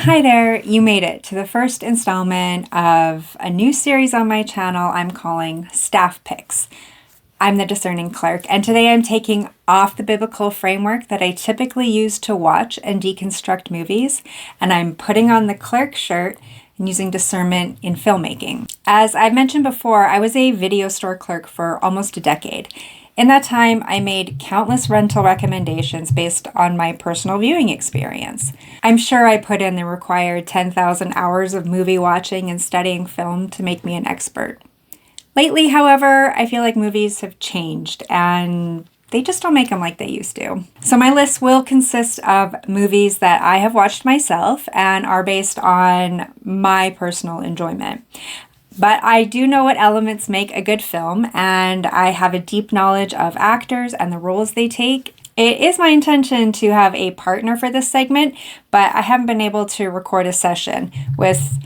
Hi there, you made it to the first installment of a new series on my channel I'm calling Staff Picks. I'm the Discerning Clerk, and today I'm taking off the biblical framework that I typically use to watch and deconstruct movies, and I'm putting on the clerk shirt and using discernment in filmmaking. As I've mentioned before, I was a video store clerk for almost a decade. In that time, I made countless rental recommendations based on my personal viewing experience. I'm sure I put in the required 10,000 hours of movie watching and studying film to make me an expert. Lately, however, I feel like movies have changed and they just don't make them like they used to. So my list will consist of movies that I have watched myself and are based on my personal enjoyment. But I do know what elements make a good film, and I have a deep knowledge of actors and the roles they take. It is my intention to have a partner for this segment, but I haven't been able to record a session with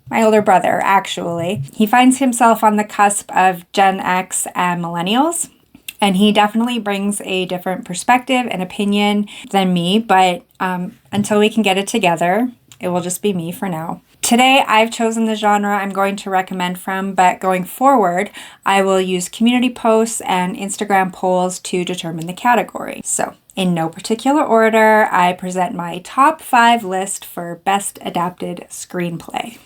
my older brother, actually. He finds himself on the cusp of Gen X and millennials, and he definitely brings a different perspective and opinion than me, but until we can get it together, it will just be me for now. Today, I've chosen the genre I'm going to recommend from, but going forward, I will use community posts and Instagram polls to determine the category. So, in no particular order, I present my top 5 list for Best Adapted Screenplay.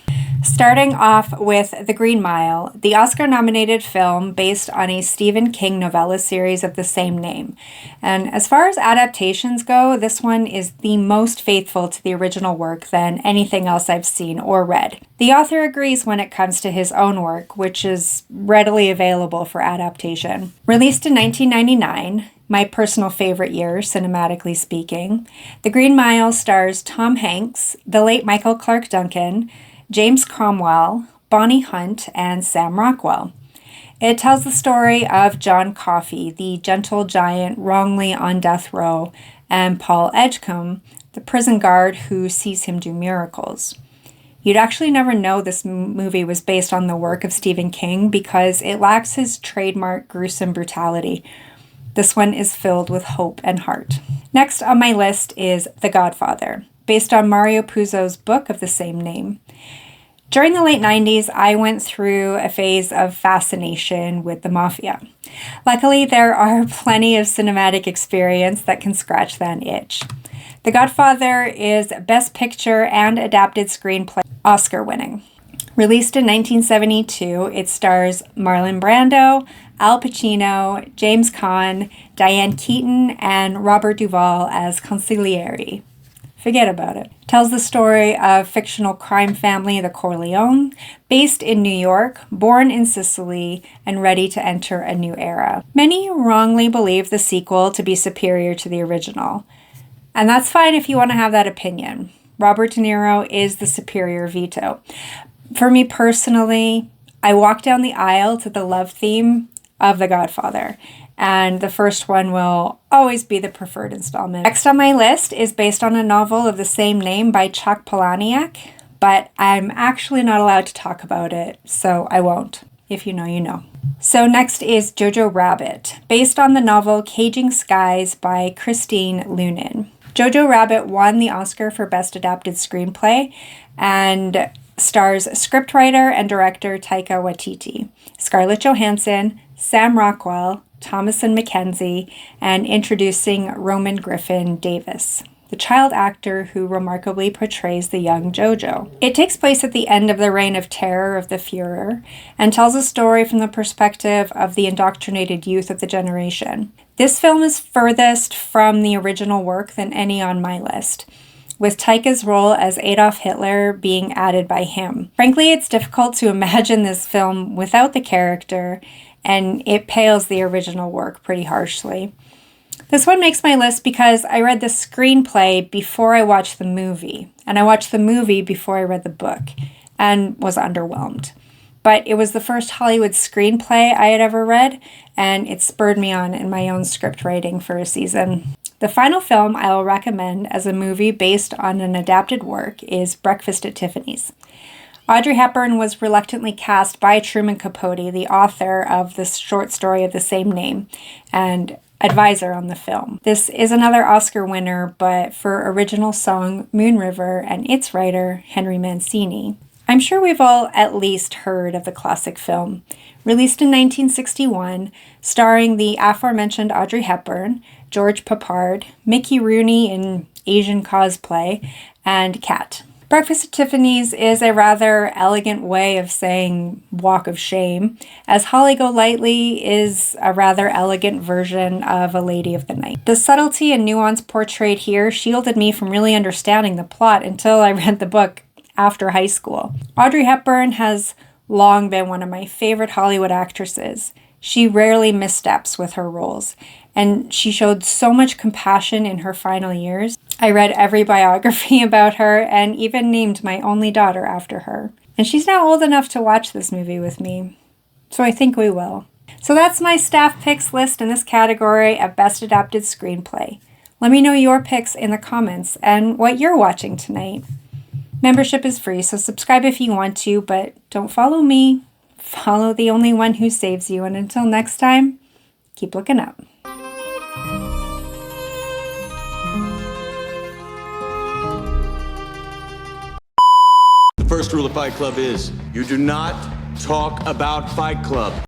Starting off with The Green Mile, the Oscar-nominated film based on a Stephen King novella series of the same name. And as far as adaptations go, this one is the most faithful to the original work than anything else I've seen or read. The author agrees when it comes to his own work, which is readily available for adaptation. Released in 1999, my personal favorite year, cinematically speaking, The Green Mile stars Tom Hanks, the late Michael Clarke Duncan, James Cromwell, Bonnie Hunt, and Sam Rockwell. It tells the story of John Coffey, the gentle giant wrongly on death row, and Paul Edgecombe, the prison guard who sees him do miracles. You'd actually never know this movie was based on the work of Stephen King because it lacks his trademark gruesome brutality. This one is filled with hope and heart. Next on my list is The Godfather, based on Mario Puzo's book of the same name. During the late 90s, I went through a phase of fascination with the mafia. Luckily, there are plenty of cinematic experience that can scratch that itch. The Godfather is Best Picture and Adapted Screenplay Oscar-winning. Released in 1972, it stars Marlon Brando, Al Pacino, James Caan, Diane Keaton, and Robert Duvall as consigliere. Forget about it. Tells the story of fictional crime family the Corleone, based in New York, born in Sicily, and ready to enter a new era. Many wrongly believe the sequel to be superior to the original. And that's fine if you want to have that opinion. Robert De Niro is the superior Vito. For me personally, I walk down the aisle to the love theme of The Godfather, and the first one will always be the preferred installment. Next on my list is based on a novel of the same name by Chuck Palahniuk, but I'm actually not allowed to talk about it, so I won't. If you know, you know. So next is Jojo Rabbit, based on the novel Caging Skies by Christine Lunin. Jojo Rabbit won the Oscar for Best Adapted Screenplay and stars scriptwriter and director Taika Waititi, Scarlett Johansson, Sam Rockwell, Thomasin McKenzie, and introducing Roman Griffin Davis, the child actor who remarkably portrays the young Jojo. It takes place at the end of the reign of terror of the Führer and tells a story from the perspective of the indoctrinated youth of the generation. This film is furthest from the original work than any on my list, with Taika's role as Adolf Hitler being added by him. Frankly, it's difficult to imagine this film without the character, and it pales the original work pretty harshly. This one makes my list because I read the screenplay before I watched the movie, and I watched the movie before I read the book, and was underwhelmed. But it was the first Hollywood screenplay I had ever read, and it spurred me on in my own script writing for a season. The final film I will recommend as a movie based on an adapted work is Breakfast at Tiffany's. Audrey Hepburn was reluctantly cast by Truman Capote, the author of the short story of the same name, and advisor on the film. This is another Oscar winner, but for original song Moon River and its writer, Henry Mancini. I'm sure we've all at least heard of the classic film. Released in 1961, starring the aforementioned Audrey Hepburn, George Peppard, Mickey Rooney in Asian cosplay, and Kat. Breakfast at Tiffany's is a rather elegant way of saying walk of shame, as Holly Golightly is a rather elegant version of a lady of the night. The subtlety and nuance portrayed here shielded me from really understanding the plot until I read the book after high school. Audrey Hepburn has long been one of my favorite Hollywood actresses. She rarely missteps with her roles, and she showed so much compassion in her final years. I read every biography about her and even named my only daughter after her. And she's now old enough to watch this movie with me, so I think we will. So that's my staff picks list in this category of Best Adapted Screenplay. Let me know your picks in the comments and what you're watching tonight. Membership is free, so subscribe if you want to, but don't follow me. Follow the only one who saves you. And until next time, keep looking up. The first rule of Fight Club is you do not talk about Fight Club.